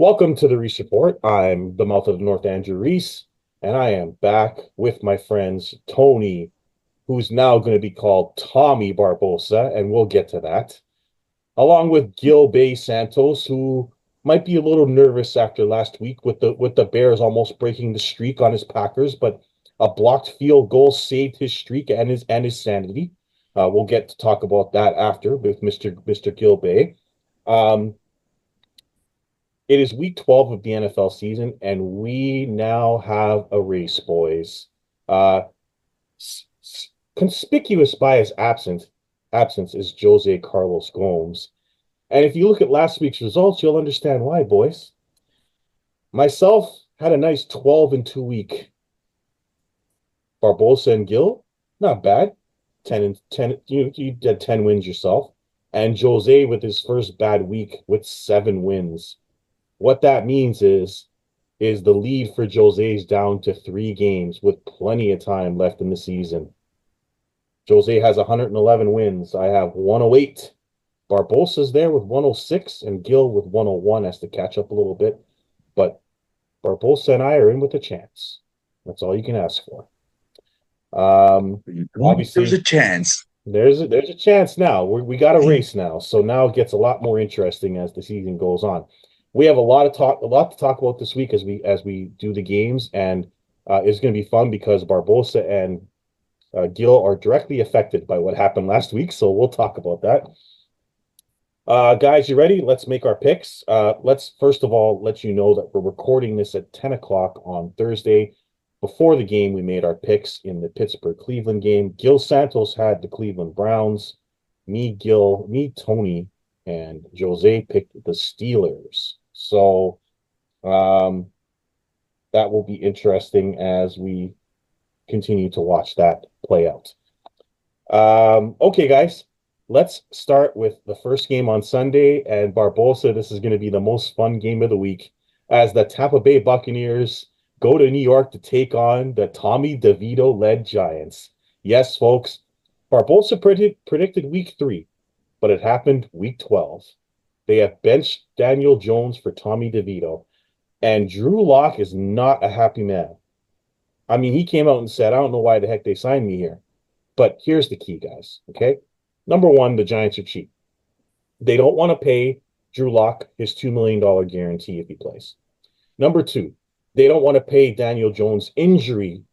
Welcome to the Reese Report. I'm the mouth of the North, Andrew Reese, and I am back with my friends Tony, who's now going to be called Tommy Barbosa, and we'll get to that, along with Gil Bay Santos, who might be a little nervous after last week with the Bears almost breaking the streak on his Packers, but a blocked field goal saved his streak and his sanity. We'll get to talk about that after with Mr. Gil Bay. Um, It is week 12 of the NFL season, and we now have a race, boys. Uh, Conspicuous by his absence is Jose Carlos Gomes. And if you look at last week's results, you'll understand why, boys. Myself had a nice 12 and 2 week. Barbosa and Gill, not bad. 10 and 10. You did 10 wins yourself. And Jose with his first bad week with 7 wins. What that means is the lead for Jose's down to 3 games with plenty of time left in the season. Jose has 111 wins. I have 108. Barbosa's there with 106 and Gil with 101 has to catch up a little bit. But Barbosa and I are in with a chance. That's all you can ask for. There's Obviously, a chance. there's a chance now. We got a race now, so now it gets a lot more interesting as the season goes on. We have a lot to talk about this week as we do the games, and it's going to be fun because Barbosa and Gil are directly affected by what happened last week. So we'll talk about that. Guys, you ready? Let's make our picks. Let's first of all let you know that we're recording this at 10 o'clock on Thursday. Before the game, we made our picks in the Pittsburgh-Cleveland game. Gil Santos had the Cleveland Browns. Me, Tony, and Jose picked the Steelers. So that will be interesting as we continue to watch that play out. Okay, guys, let's start with the first game on Sunday. And Barbosa, this is going to be the most fun game of the week as the Tampa Bay Buccaneers go to New York to take on the Tommy DeVito-led Giants. Yes, folks, Barbosa predicted week 3, but it happened week 12. They have benched Daniel Jones for Tommy DeVito, and Drew Lock is not a happy man. I mean, he came out and said, I don't know why the heck they signed me here. But here's the key, guys. Okay. Number one, the Giants are cheap. They don't want to pay Drew Lock his $2 million guarantee if he plays. Number two, they don't want to pay Daniel Jones injury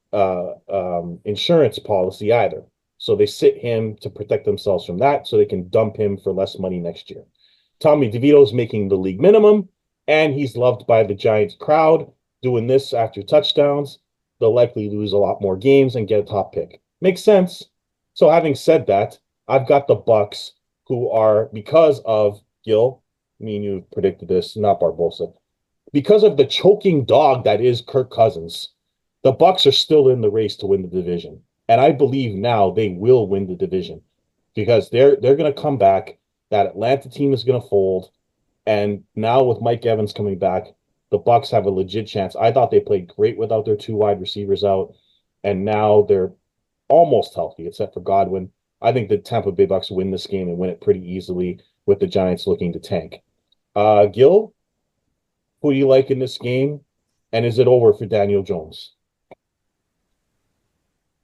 insurance policy either. So they sit him to protect themselves from that so they can dump him for less money next year. Tommy DeVito's making the league minimum, and he's loved by the Giants crowd. Doing this after touchdowns, they'll likely lose a lot more games and get a top pick. Makes sense. So having said that, I've got the Bucks, who are, because of Gil, me and you predicted this, not Barbosa, because of the choking dog that is Kirk Cousins, the Bucks are still in the race to win the division. And I believe now they will win the division because they're going to come back. That Atlanta team is going to fold. And now with Mike Evans coming back, the Bucks have a legit chance. I thought they played great without their 2 wide receivers out, and now they're almost healthy, except for Godwin. I think the Tampa Bay Bucks win this game and win it pretty easily with the Giants looking to tank. Gil, who do you like in this game? And is it over for Daniel Jones?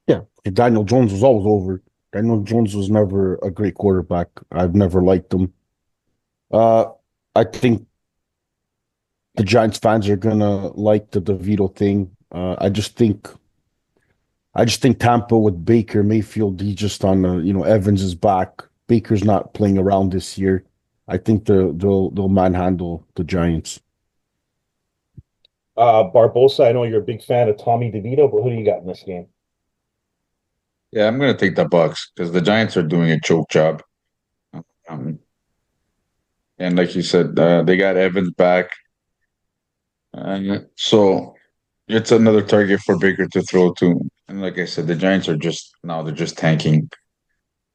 Yeah, Daniel Jones was always over. Daniel Jones was never a great quarterback. I've never liked him. Uh, I think the Giants fans are gonna like the DeVito thing. I just think Tampa with Baker Mayfield, he's just on the, Evans is back. Baker's not playing around this year. I think they'll manhandle the Giants. Barbosa, I know you're a big fan of Tommy DeVito, but who do you got in this game? Yeah, I'm gonna take the Bucks because the Giants are doing a choke job. Um, and like you said, they got Evans back, so it's another target for Baker to throw to. And like I said, the Giants are they're just tanking.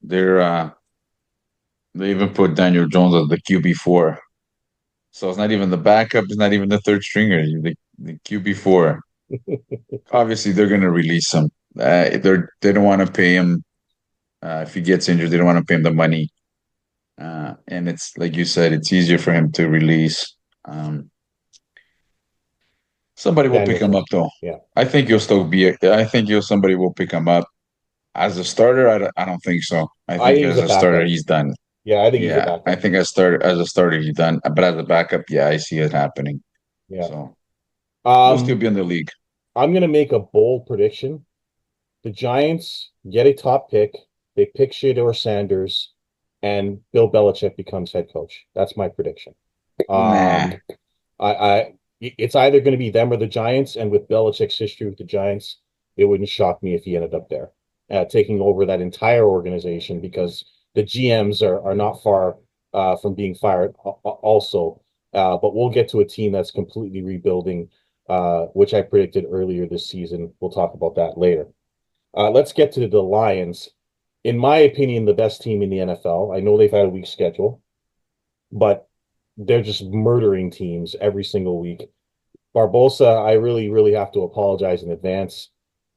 They even put Daniel Jones as the QB4, so it's not even the backup, it's not even the third stringer, the QB4. Obviously, they're gonna release him. They don't want to pay him if he gets injured. They don't want to pay him the money. And it's like you said, it's easier for him to release. Um, Somebody will pick Daniel him up Jones. though. Yeah. I think you'll still be. I think you'll somebody will pick him up as a starter. I don't think so. I I think think he's as a a starter, backup. he's done. Yeah, I think he's a Yeah, I backup. think as a starter, he's done. But as a backup, yeah, I see it happening. Yeah. So he'll still Um, be in the league. I'm gonna make a bold prediction. The Giants get a top pick. They pick Shedeur Sanders, and Bill Belichick becomes head coach. That's my prediction. Nah, Um, it's either going to be them or the Giants, and with Belichick's history with the Giants, it wouldn't shock me if he ended up there, taking over that entire organization because the GMs are not far from being fired also. But we'll get to a team that's completely rebuilding, which I predicted earlier this season. We'll talk about that later. Let's get to the Lions. In my opinion, the best team in the NFL. I know they've had a weak schedule, but they're just murdering teams every single week. Barbosa, I really, really have to apologize in advance.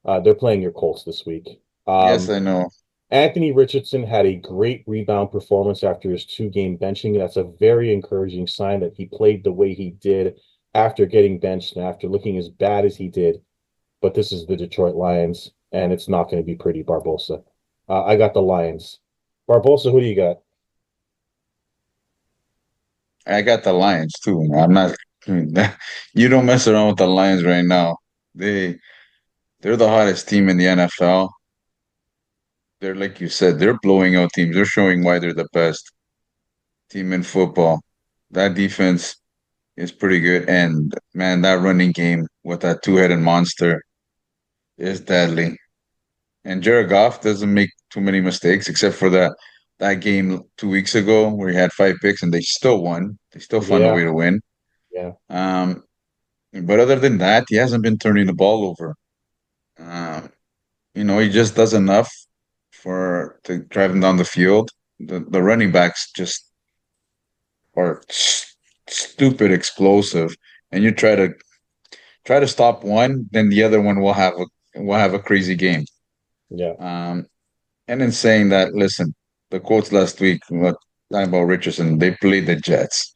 They're playing your Colts this week. yes, I know. Anthony Richardson had a great rebound performance after his 2 game benching. That's a very encouraging sign that he played the way he did after getting benched and after looking as bad as he did. But this is the Detroit Lions, and it's not going to be pretty, Barbosa. I got the Lions. Barbosa, who do you got? I got the Lions too. I'm not. You don't mess around with the Lions right now. They they're the hottest team in the NFL. They're like you said, they're blowing out teams. They're showing why they're the best team in football. That defense is pretty good. And man, that running game with that two-headed monster is deadly. And Jared Goff doesn't make too many mistakes, except for that game 2 weeks ago where he had 5 picks and they still won. They still found a way Yeah, to win. yeah, Um, but other than that, he hasn't been turning the ball over. Um, he just does enough for to drive him down the field. The running backs just are stupid explosive, and you try to stop one, then the other one will have a crazy game. yeah. Um, and in saying that, listen, the quotes last week, what talking about Richardson, they played the Jets.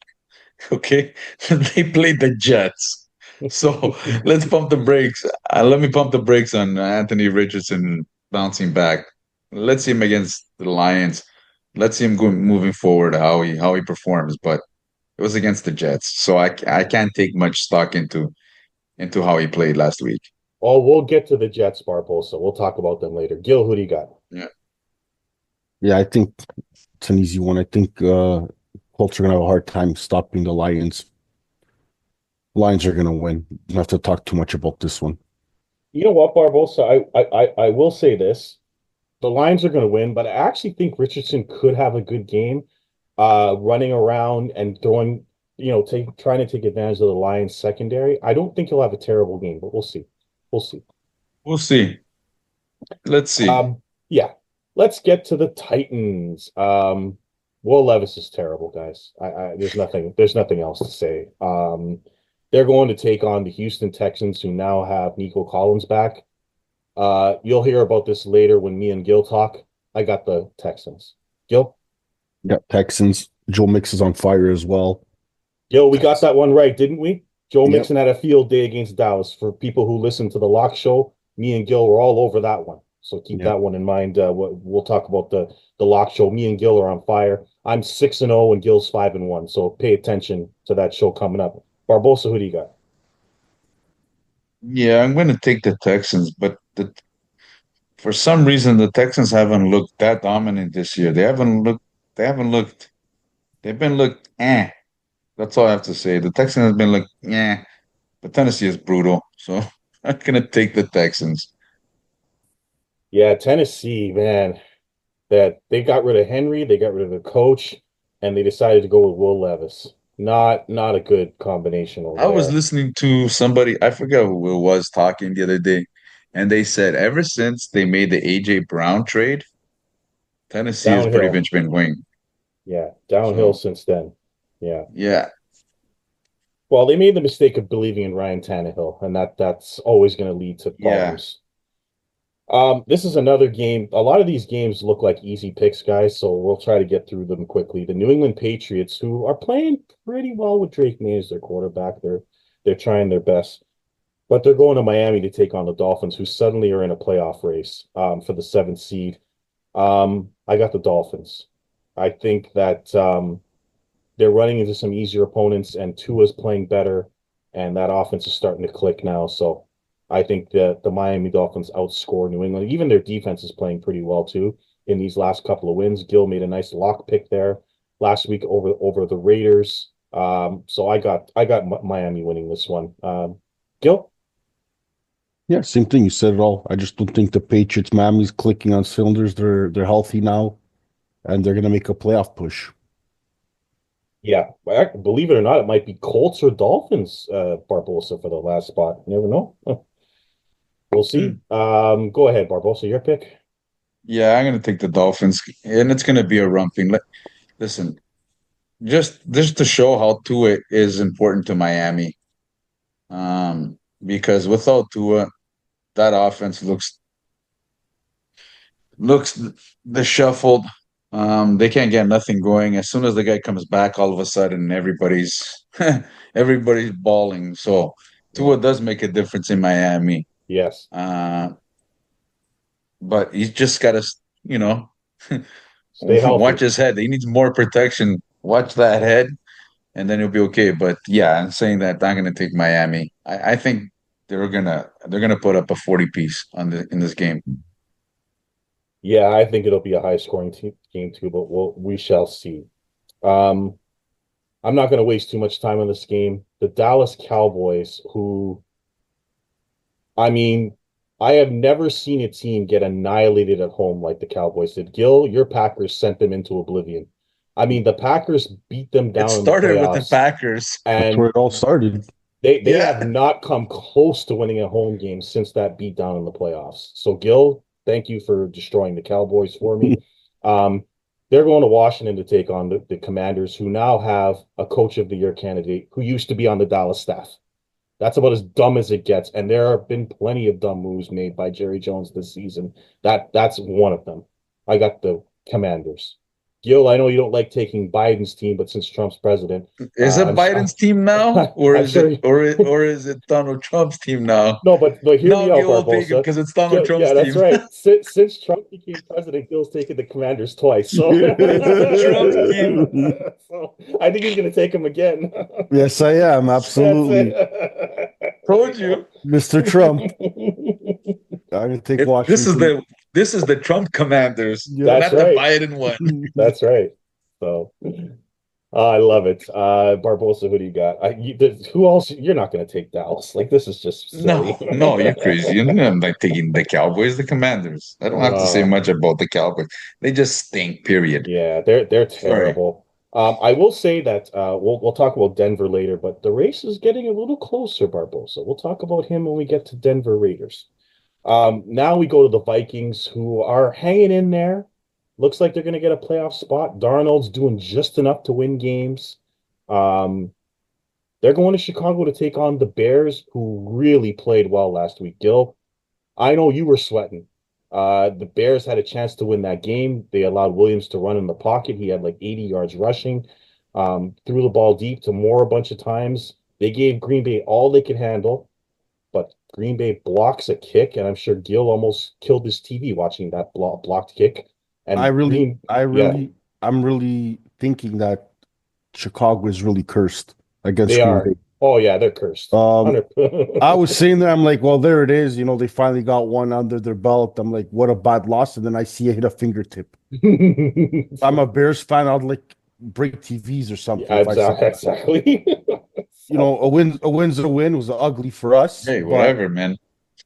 Okay, they played the Jets. So let's pump the brakes. Let me pump the brakes on Anthony Richardson bouncing back. Let's see him against the Lions. Let's see him moving forward how he performs. But it was against the Jets, so I can't take much stock into how he played last week. Oh, we'll get to the Jets, Barbosa. We'll talk about them later. Gil, who do you got? Yeah. Yeah, I think it's an easy one. I think Colts are gonna have a hard time stopping the Lions. Lions are gonna win. Don't have to talk too much about this one. You know what, Barbosa? I will say this. The Lions are going to win, but I actually think Richardson could have a good game, running around and throwing, trying to take advantage of the Lions secondary. I don't think he'll have a terrible game, but we'll see. We'll see. We'll see. Let's see. Yeah. Let's get to the Titans. Will Levis is terrible, guys. There's nothing else to say. They're going to take on the Houston Texans, who now have Nico Collins back. You'll hear about this later when me and Gil talk. I got the Texans. Gil? Yeah, Texans. Joe Mix is on fire as well. Gil, we got that one right, didn't we? Joe Yep. Mixon had a field day against Dallas. For people who listen to the Lock Show, me and Gil were all over that one. So keep that one in mind. We'll talk about the Lock Show. Me and Gil are on fire. I'm 6-0 and Gil's 5-1. So pay attention to that show coming up. Barbosa, who do you got? Yeah, I'm going to take the Texans, but for some reason the Texans haven't looked that dominant this year. They haven't looked. They've been looked. That's all I have to say. The Texans have been looked. But Tennessee is brutal, so I'm going to take the Texans. Yeah, Tennessee, man. That they got rid of Henry, they got rid of the coach, and they decided to go with Will Levis. Not a good combination over I was there. listening to somebody, I forget who it was talking the other day, and they said ever since they made the AJ Brown trade, Tennessee has pretty Downhill. much been winning. Yeah, downhill So since then. Yeah. yeah, Well, they made the mistake of believing in Ryan Tannehill, and that's always going to lead to yeah. problems. This is another game. A lot of these games look like easy picks, guys, so we'll try to get through them quickly. The New England Patriots, who are playing pretty well with Drake May as their quarterback, they're trying their best. But they're going to Miami to take on the Dolphins, who suddenly are in a playoff race for the seventh seed. I got the Dolphins. I think that they're running into some easier opponents, and Tua's playing better, and that offense is starting to click now. So I think that the Miami Dolphins outscore New England. Even their defense is playing pretty well too in these last couple of wins. Gill made a nice lock pick there last week over the Raiders. So I got Miami winning this one. Gill? Yeah, same thing. You said it all. I just don't think the Patriots, Miami's clicking on cylinders. They're healthy now, and they're gonna make a playoff push. Yeah, believe it or not, it might be Colts or Dolphins, Barbosa for the last spot. You never know. We'll see. Go ahead, Barbosa, your pick. Yeah, I'm gonna take the Dolphins, and it's gonna be a romping. Listen, just to show how Tua is important to Miami. Because without Tua, that offense looks disheveled. They can't get nothing going. As soon as the guy comes back, all of a sudden everybody's balling. So Yeah. Tua does make a difference in Miami. Yes. Uh, but he's just got to, you know, Stay watch healthy. his head. He needs more protection. Watch that head, and then he'll be okay. But yeah, I'm saying that I'm gonna take Miami. I think they're gonna put up a 40 piece in this game. Yeah, I think it'll be a high scoring game too, but we shall see. Um, I'm not going to waste too much time on this game. The Dallas Cowboys, who, I mean, I have never seen a team get annihilated at home like the Cowboys did. Gil, your Packers sent them into oblivion. I mean, the Packers beat them It down in the started with the playoffs, Packers. That's and where it all started. they have Yeah. not come close to winning a home game since that beatdown in the playoffs. So, Gil, thank you for destroying the Cowboys for me. Um, they're going to Washington to take on the Commanders, who now have a coach of the year candidate who used to be on the Dallas staff. That's about as dumb as it gets, and there have been plenty of dumb moves made by Jerry Jones this season. That's one of them. I got the Commanders. Gil, I know you don't like taking Biden's team, but since Trump's president, Is it Biden's team now, or I'm is it sure. or is it Donald Trump's team now? No, but hear Now me out, Gil will take it Barbosa. because it's Donald Gil, Trump's yeah, that's team. right. Since Trump became president, Gil's taken the Commanders twice. So, Trump's team. so I think he's going to take him again. Yes, I am. That's Absolutely. it. Told you. Mr. Trump. I'm gonna take This is Washington. the Trump Commanders, Yeah. That's not the right. Biden one. That's right. So I love it. Barbosa, who do you got? Who else? You're not going to take Dallas. Like, this is just silly. No, you're crazy. I'm like taking the Cowboys, the Commanders. I don't have to say Uh, much about the Cowboys. They just stink, period. Yeah, they're Sorry. terrible. I will say that we'll talk about Denver later, but the race is getting a little closer, Barbosa. We'll talk about him when we get to Denver Raiders. Now we go to the Vikings, who are hanging in there. Looks like they're going to get a playoff spot. Darnold's doing just enough to win games. Um, they're going to Chicago to take on the Bears, who really played well last week. Gil, I know you were sweating. The Bears had a chance to win that game. They allowed Williams to run in the pocket. He had like 80 yards rushing. Threw the ball deep to Moore a bunch of times. They gave Green Bay all they could handle, but Green Bay blocks a kick, and I'm sure Gil almost killed his TV watching that blocked kick. I And really, I yeah, really, I'm really thinking that Chicago is really cursed against they Green are. Bay. Oh yeah, they're cursed. Um, 100. I was saying there, I'm like, well, there it is. You know, they finally got one under their belt. I'm like, what a bad loss. And then I see it hit a fingertip. I'm a Bears fan. I'd like break TVs or something Yeah, if I saw that. exactly. You know, a win's a win. It was ugly for us, Hey, whatever, man.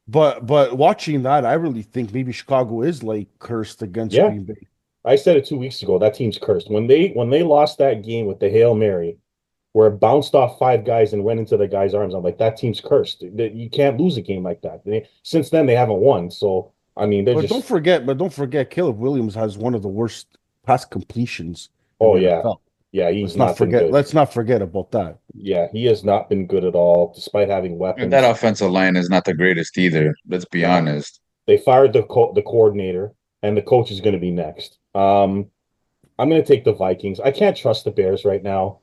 but watching that, I really think maybe Chicago is like cursed against Yeah, Green Bay. I said it 2 weeks ago. That team's cursed. When they lost that game with the Hail Mary, where it bounced off five guys and went into the guy's arms, I'm like, that team's cursed. You can't lose a game like that. Since then, they haven't won. So I mean, they're just. But don't forget, Caleb Williams has one of the worst pass completions in Oh the yeah, NFL. yeah. He's not been good. Let's not forget about that. Yeah, he has not been good at all, despite having And that weapons. offensive line is not the greatest either. Let's be No, honest. they fired the coordinator, and the coach is going to be next. I'm going to take the Vikings. I can't trust the Bears right now.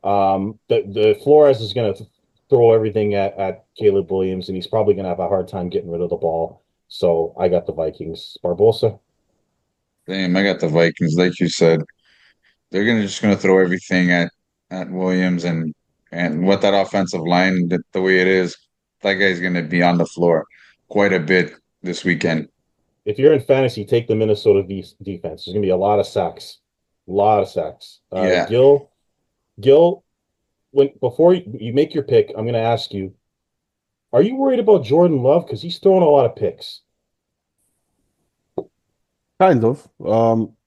The Flores is going to throw everything at Caleb Williams, and he's probably going to have a hard time getting rid of the ball. So I got the Vikings. Barbosa. Damn, I got the Vikings. Like you said, they're gonna throw everything at Williams and with that offensive line, the way it is, that guy's gonna be on the floor quite a bit this weekend. If you're in fantasy, take the Minnesota defense. There's going to be a lot of sacks, a lot of sacks. Yeah. Gil, when before you make your pick, I'm going to ask you: are you worried about Jordan Love because he's throwing a lot of picks? Kind of.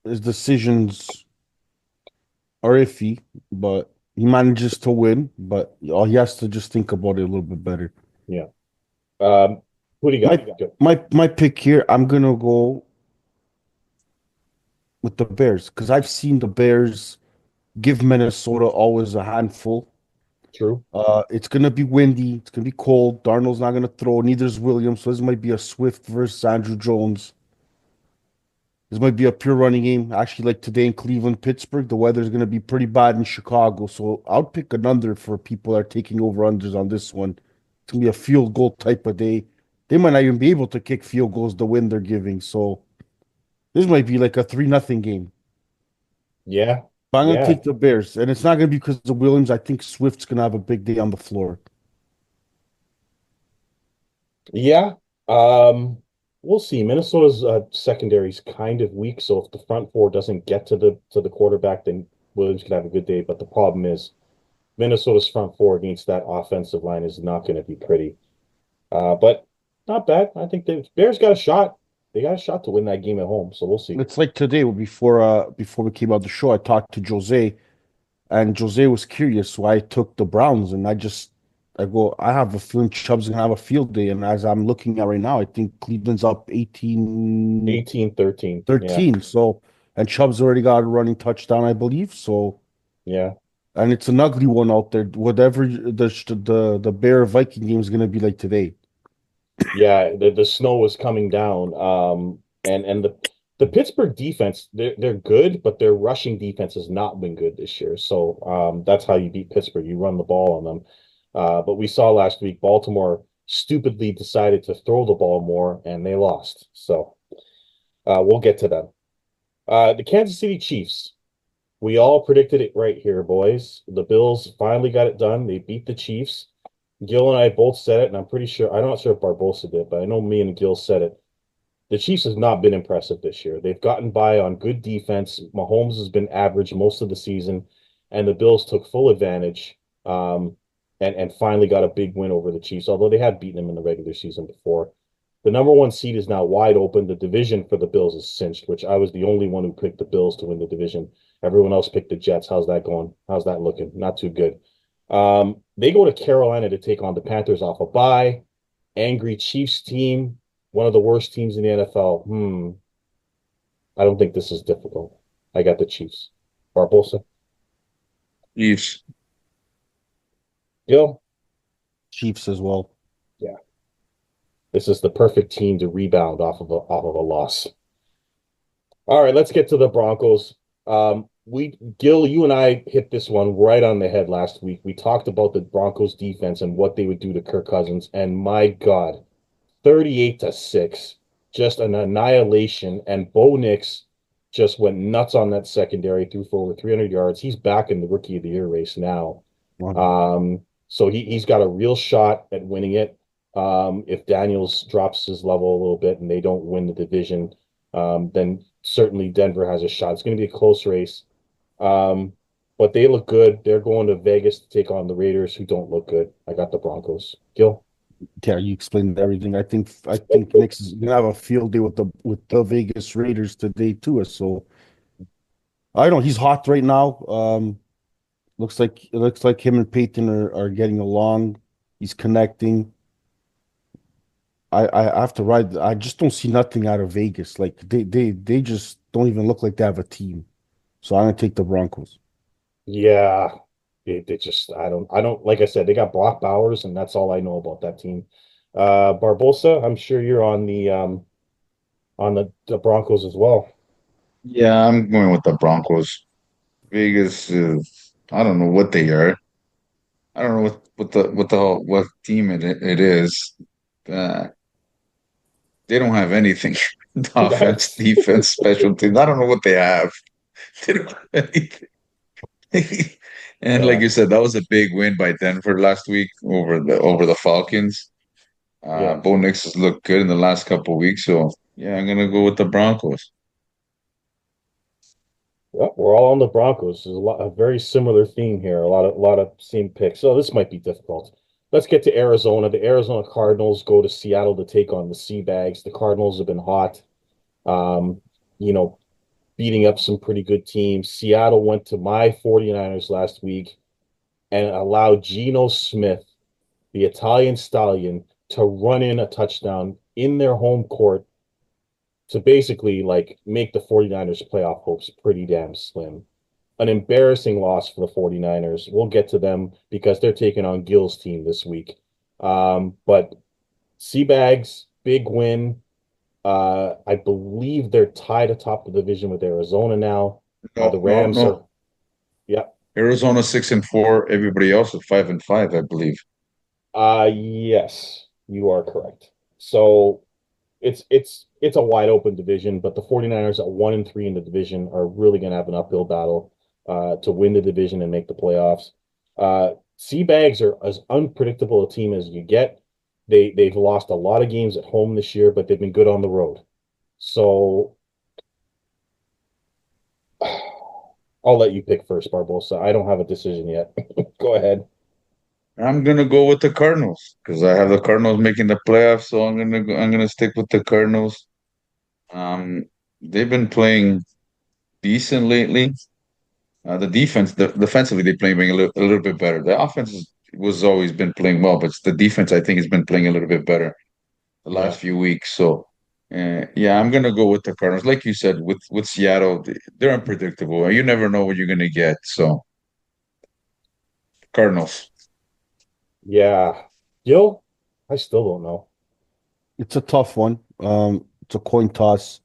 His decisions are iffy, but he manages to win. But he has to just think about it a little bit better. Yeah. Um, who do you My got? Good. my pick here, I'm gonna go with the Bears because I've seen the Bears give Minnesota always a handful. True. It's gonna be windy. It's gonna be cold. Darnold's not gonna throw. Neither is Williams. So this might be a Swift versus Andrew Jones. This might be a pure running game. Actually, like today in Cleveland, Pittsburgh, the weather's gonna be pretty bad in Chicago. So I'll pick an under for people that are taking over unders on this one. It's gonna be a field goal type of day. They might not even be able to kick field goals the wind they're giving. So this might be like a 3-0 game. Yeah. But I'm gonna Yeah. take the Bears, and it's not gonna be because of Williams. I think Swift's gonna have a big day on the floor. Yeah. We'll see. Minnesota's secondary is kind of weak, so if the front four doesn't get to the quarterback, then Williams could have a good day. But the problem is Minnesota's front four against that offensive line is not going to be pretty. But not bad. I think the Bears got a shot. They got a shot to win that game at home, so we'll see. It's like today before we came out the show, I talked to Jose, and Jose was curious why I took the Browns, and I go, I have a feeling Chubb's gonna have a field day, and as I'm looking at right now, I think Cleveland's up 18 18-13. Yeah. 13. So, and Chubb's already got a running touchdown, I believe. So, Yeah. and it's an ugly one out there. Whatever the Bear Viking game is gonna be like today. Yeah, the snow was coming down. And the Pittsburgh defense, they're good, but their rushing defense has not been good this year. So that's how you beat Pittsburgh. You run the ball on them. But we saw last week Baltimore stupidly decided to throw the ball more and they lost. So we'll get to them. The Kansas City Chiefs. We all predicted it right here, boys. The Bills finally got it done. They beat the Chiefs. Gil and I both said it, and I'm pretty sure I'm not sure if Barbosa did, but I know me and Gil said it. The Chiefs has not been impressive this year. They've gotten by on good defense. Mahomes has been average most of the season, and the Bills took full advantage and finally got a big win over the Chiefs, although they had beaten them in the regular season before. The number one seed is now wide open. The division for the Bills is cinched, which I was the only one who picked the Bills to win the division. Everyone else picked the Jets. How's that going? How's that looking? Not too good. They go to Carolina to take on the Panthers off a bye. Angry Chiefs team, one of the worst teams in the NFL. I don't think this is difficult. I got the Chiefs. Barbosa, Chiefs. Gil. Chiefs as well. Yeah, this is the perfect team to rebound off of a loss. All right, let's get to the Broncos. Gil, you and I hit this one right on the head last week. We talked about the Broncos defense and what they would do to Kirk Cousins, and my God, 38-6, just an annihilation. And Bo Nix just went nuts on that secondary, threw for over 300 yards. He's back in the Rookie of the Year race now. So he's got a real shot at winning it. If Daniels drops his level a little bit and they don't win the division, then certainly Denver has a shot. It's going to be a close race. But they look good. They're going to Vegas to take on the Raiders, who don't look good. I got the Broncos. Gil? Yeah, you explained everything. I think Knicks is gonna have a field day with the Vegas Raiders today too. So I don't know. He's hot right now. Looks like him and Peyton are getting along. He's connecting. I have to ride. I just don't see nothing out of Vegas. Like they just don't even look like they have a team. So I'm gonna take the Broncos. Yeah. They just I don't like I said, they got Brock Bowers, and that's all I know about that team. Barbosa, I'm sure you're on the Broncos as well. Yeah, I'm going with the Broncos. Vegas is, I don't know what they are. I don't know what team it is. Uh, they don't have anything. Offense, That's defense, special teams. I don't know what they have. They don't have anything. And like yeah, you said, that was a big win by Denver last week over the Falcons. yeah. Bo Nix has looked good in the last couple of weeks, so yeah, I'm gonna go with the Broncos. Well, we're all on the Broncos. There's a very similar theme here. A lot of same picks. So this might be difficult. Let's get to Arizona. The Arizona Cardinals go to Seattle to take on the Seabags. The Cardinals have been hot. Um, you know, beating up some pretty good teams. Seattle went to my 49ers last week and allowed Geno Smith, the Italian stallion, to run in a touchdown in their home court to basically like make the 49ers playoff hopes pretty damn slim. An embarrassing loss for the 49ers. We'll get to them because they're taking on Gill's team this week. But Seabags, big win. I believe they're tied atop the division with Arizona now. The No, no, Rams are, no. yeah. Arizona 6-4. Everybody else is 5-5, I believe. Yes, you are correct. So it's a wide open division, but the 49ers at 1-3 in the division are really going to have an uphill battle to win the division and make the playoffs. Seabags are as unpredictable a team as you get. They've lost a lot of games at home this year, but they've been good on the road. So I'll let you pick first, Barbosa. I don't have a decision yet. Go ahead. I'm gonna go with the Cardinals because I have the Cardinals making the playoffs, so I'm gonna stick with the Cardinals. Um, they've been playing decent lately. Defensively, they're playing a little bit better. The offense was always been playing well, but the defense, I think, has been playing a little bit better the Yeah. last few weeks. So, yeah, I'm gonna go with the Cardinals. Like you said, with Seattle, they're unpredictable. You never know what you're gonna get. So, Cardinals. Yeah. Gil, I still don't know. It's a tough one. It's a coin toss.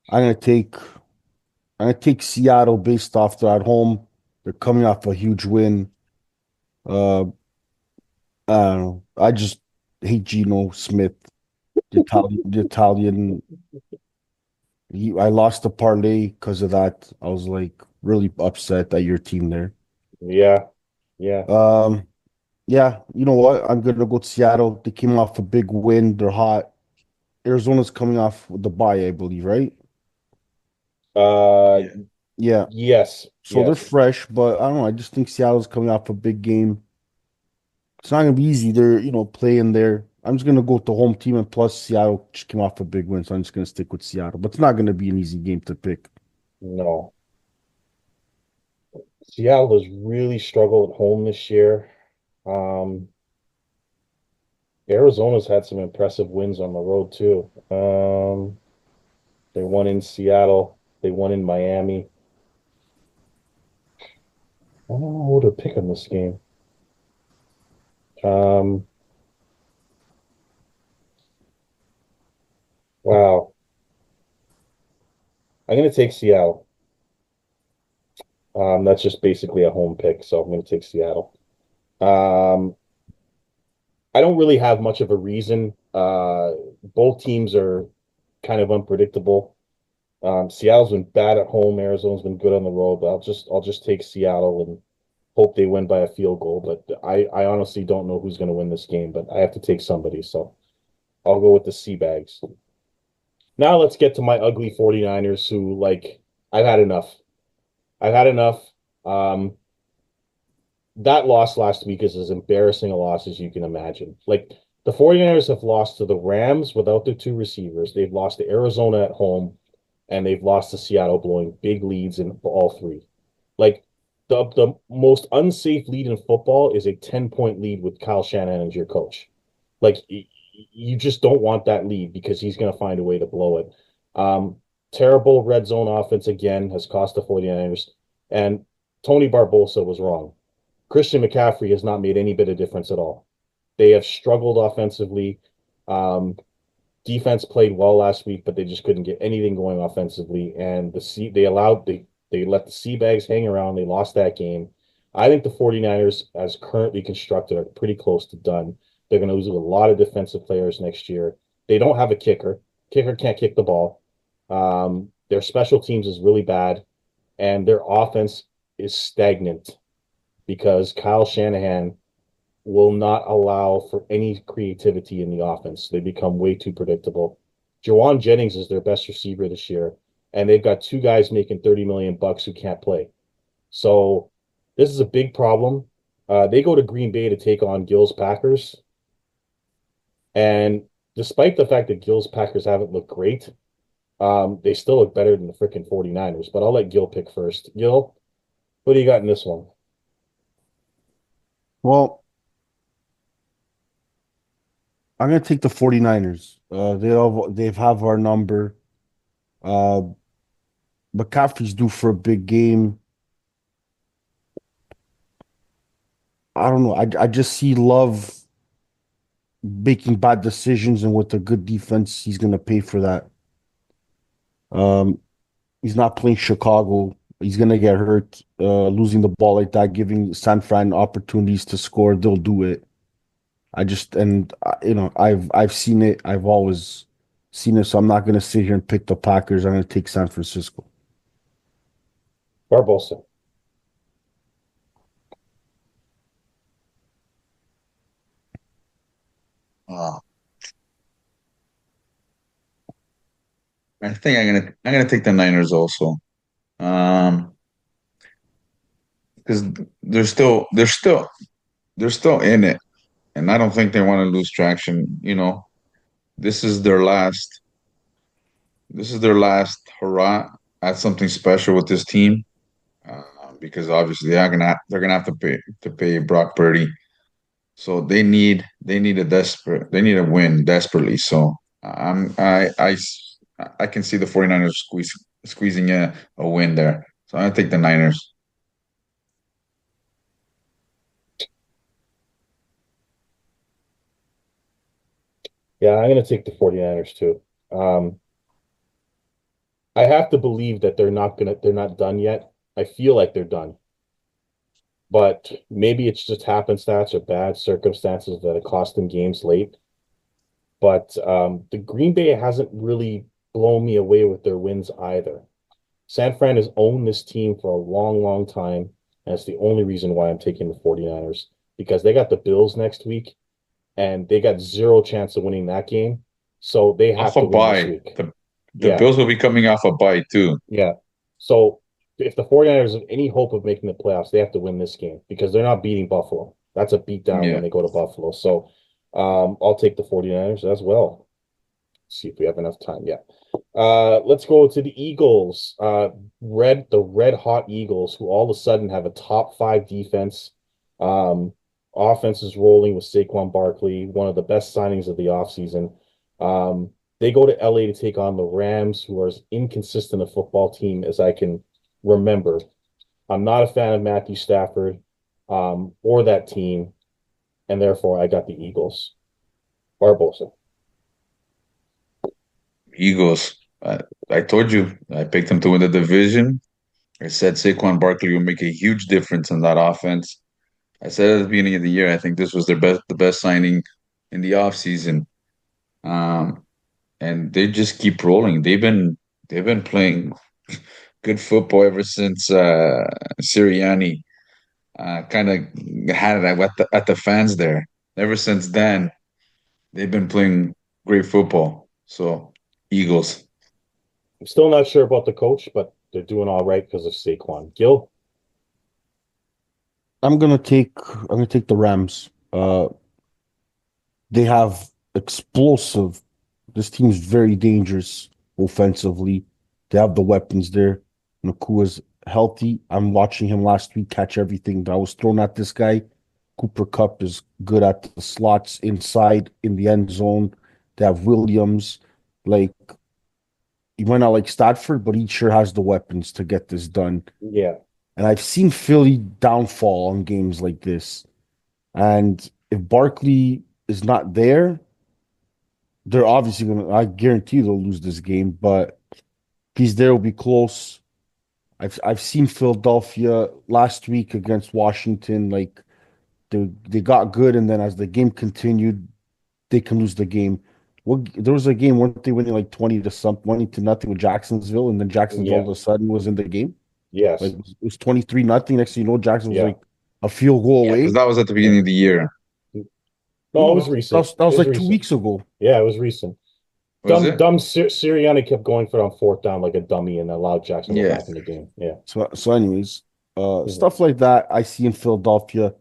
I'm gonna take I'm gonna take Seattle based off they're at home. They're coming off a huge win. Uh, I don't know. I just hate Geno Smith, the Italian. I lost the parlay because of that. I was like really upset at your team there. Yeah. Yeah. Um, yeah, you know what? I'm gonna go to Seattle. They came off a big win. They're hot. Arizona's coming off the bye, I believe, right? Uh, Yeah. Yeah. yes. So they're Yes. fresh, but I don't know. I just think Seattle's coming off a big game. It's not gonna be easy. They're, playing there. I'm just gonna go with the home team, and plus Seattle just came off a big win, so I'm just gonna stick with Seattle. But it's not gonna be an easy game to pick. No. Seattle has really struggled at home this year. Um, Arizona's had some impressive wins on the road too. They won in Seattle. They won in Miami. I don't know who to pick in this game. Um, wow. I'm going to take Seattle. That's just basically a home pick, so I'm going to take Seattle. Um, I don't really have much of a reason. Both teams are kind of unpredictable. Seattle's been bad at home. Arizona's been good on the road, but I'll just take Seattle and hope they win by a field goal. But I honestly don't know who's going to win this game, but I have to take somebody, so I'll go with the Seabags. Now let's get to my ugly 49ers who like I've had enough. I've had enough. Um, that loss last week is as embarrassing a loss as you can imagine. Like the 49ers have lost to the Rams without their two receivers. They've lost to Arizona at home and they've lost to Seattle blowing big leads in all three. Like the most unsafe lead in football is a 10-point lead with Kyle Shanahan as your coach. Like you just don't want that lead because he's going to find a way to blow it. Um, Terrible red zone offense again has cost the 49ers. And Tony Barbosa was wrong. Christian McCaffrey has not made any bit of difference at all. They have struggled offensively. Um, Defense played well last week, but they just couldn't get anything going offensively. And they let the Sea Bags hang around. They lost that game. I think the 49ers, as currently constructed, are pretty close to done. They're going to lose a lot of defensive players next year. They don't have a kicker. Kicker can't kick the ball. Their special teams is really bad, and their offense is stagnant because Kyle Shanahan will not allow for any creativity in the offense. They become way too predictable. Jawan Jennings is their best receiver this year, and they've got two guys making 30 million bucks who can't play. So this is a big problem. They go to Green Bay to take on Gill's Packers, and despite the fact that Gill's Packers haven't looked great, they still look better than the freaking 49ers. But I'll let Gill pick first. Gill, what do you got in this one? Well, I'm gonna take the 49ers. They have our number. Uh, McCaffrey's due for a big game. I don't know. I just see Love making bad decisions, and with a good defense, he's gonna pay for that. Um, he's not playing Chicago. He's gonna get hurt. Losing the ball like that, giving San Fran opportunities to score, they'll do it. I just and I've seen it. I've always seen it. So I'm not gonna sit here and pick the Packers. I'm gonna take San Francisco. Barbosa. Uh, I think I'm gonna take the Niners also. Um, because they're still in it, and I don't think they want to lose traction. This is their last this is their last hurrah at something special with this team. Because obviously they're gonna have to pay Brock Purdy. So they need a win desperately. So I can see the 49ers squeezing a win there. So I take the Niners. Yeah, I'm going to take the 49ers too. Um, I have to believe that they're not done yet. I feel like they're done, but maybe it's just happenstance or bad circumstances that have cost them games late. But the Green Bay hasn't really blown me away with their wins either. San Fran has owned this team for a long, long time. And it's the only reason why I'm taking the 49ers because they got the Bills next week and they got zero chance of winning that game. So they Off have a to win this bye. week. The Yeah. Bills will be coming off a bye too. Yeah. So if the 49ers have any hope of making the playoffs, they have to win this game because they're not beating Buffalo. That's a beatdown when Yeah. they go to Buffalo. So I'll take the 49ers as well. See if we have enough time. Yeah. Let's go to the Eagles. The red hot Eagles, who all of a sudden have a top five defense. Um, Offense is rolling with Saquon Barkley, one of the best signings of the offseason. They go to LA to take on the Rams, who are as inconsistent a football team as I can remember. I'm not a fan of Matthew Stafford, or that team, and therefore I got the Eagles. Barbosa. Eagles. I told you I picked them to win the division. I said Saquon Barkley will make a huge difference in that offense. I said at the beginning of the year, I think this was the best signing in the offseason. Um, and they just keep rolling. They've been playing good football ever since Sirianni kind of had it at the fans there. Ever since then, they've been playing great football. So, Eagles. I'm still not sure about the coach, but they're doing all right because of Saquon. Gil? I'm gonna take the Rams. They have explosive. This team's very dangerous offensively. They have the weapons there. Nakua's healthy. I'm watching him last week catch everything that was thrown at this guy. Cooper Cup is good at the slots inside in the end zone. They have Williams. Like he might not like Stafford, but he sure has the weapons to get this done. Yeah. And I've seen Philly downfall on games like this. And if Barkley is not there, they're obviously gonna. I guarantee they'll lose this game. But if he's there, it'll be close. I've seen Philadelphia last week against Washington. Like they got good, and then as the game continued, they can lose the game. Well, there was a game weren't they winning like 20 to nothing with Jacksonville, and then Jacksonville all Yeah. of a sudden was in the game. Like Yes. it was 23-0. Next thing you know, Jackson was Yeah. like a field goal Yeah, because away. that was at the Yeah. beginning of the year. No, it No, was recent. that It was was like two recent. weeks ago. Yeah, it was recent. Was it? Sirianni kept going for it on fourth down like a dummy and allowed Jacksonville Yeah. back in the game. Yeah. So anyways, Mhm. stuff like that I see in Philadelphia.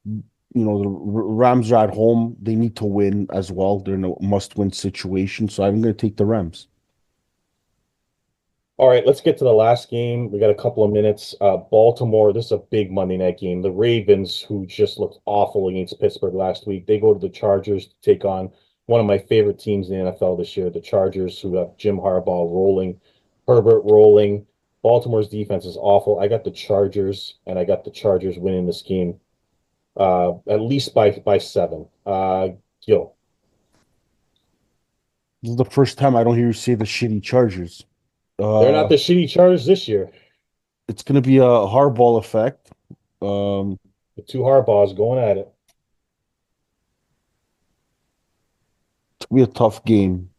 The Rams are at home. They need to win as well. They're in a must-win situation. So I'm going to take the Rams. All right, let's get to the last game. We got a couple of minutes. Baltimore, this is a big Monday night game. The Ravens, who just looked awful against Pittsburgh last week, they go to the Chargers to take on one of my favorite teams in the NFL this year, the Chargers, who have Jim Harbaugh rolling, Herbert rolling. Baltimore's defense is awful. I got the Chargers, and I got the Chargers winning this game, at least by 7. Gil. This is the first time I don't hear you say the shitty Chargers. They're not Uh, the shitty Chargers this year. it's going to be a hardball effect. Um, The two Harbaughs going at it. it's going to be a tough game.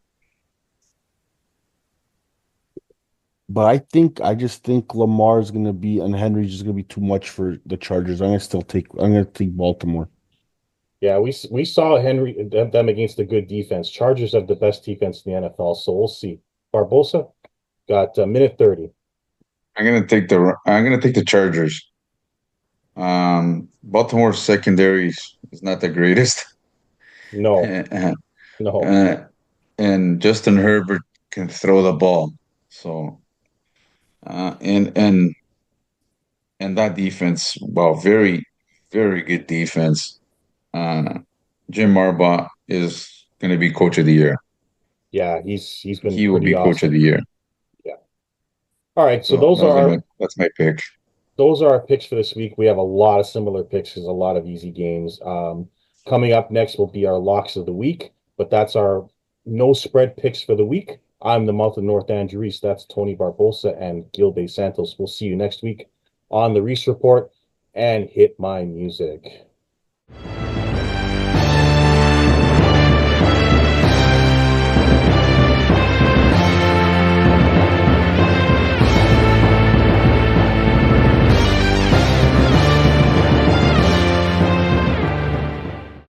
But I just think Lamar is going to be and Henry's just going to be too much for the Chargers. I'm going to take Baltimore. Yeah, we saw them against a good defense. Chargers have the best defense in the NFL, so we'll see. Barbosa got a minute 30. I'm gonna take the Chargers. Baltimore's secondary is not the greatest. No, Uh, no. uh, and Justin Herbert can throw the ball. So uh, and and and that defense, well, very, very good defense. Uh, Jim Harbaugh is going to be coach of the year. Yeah, he's been He will pretty be coach of awesome. the year. Yeah. All right, so So that's my pick. those are our picks for this week. We have a lot of similar picks because a lot of easy games. Coming up next will be our locks of the week, but that's our no spread picks for the week. I'm the mouth of North Andrew Reese. That's Tony Barbosa and Gilbert Santos. We'll see you next week on the Reese Report and hit my music.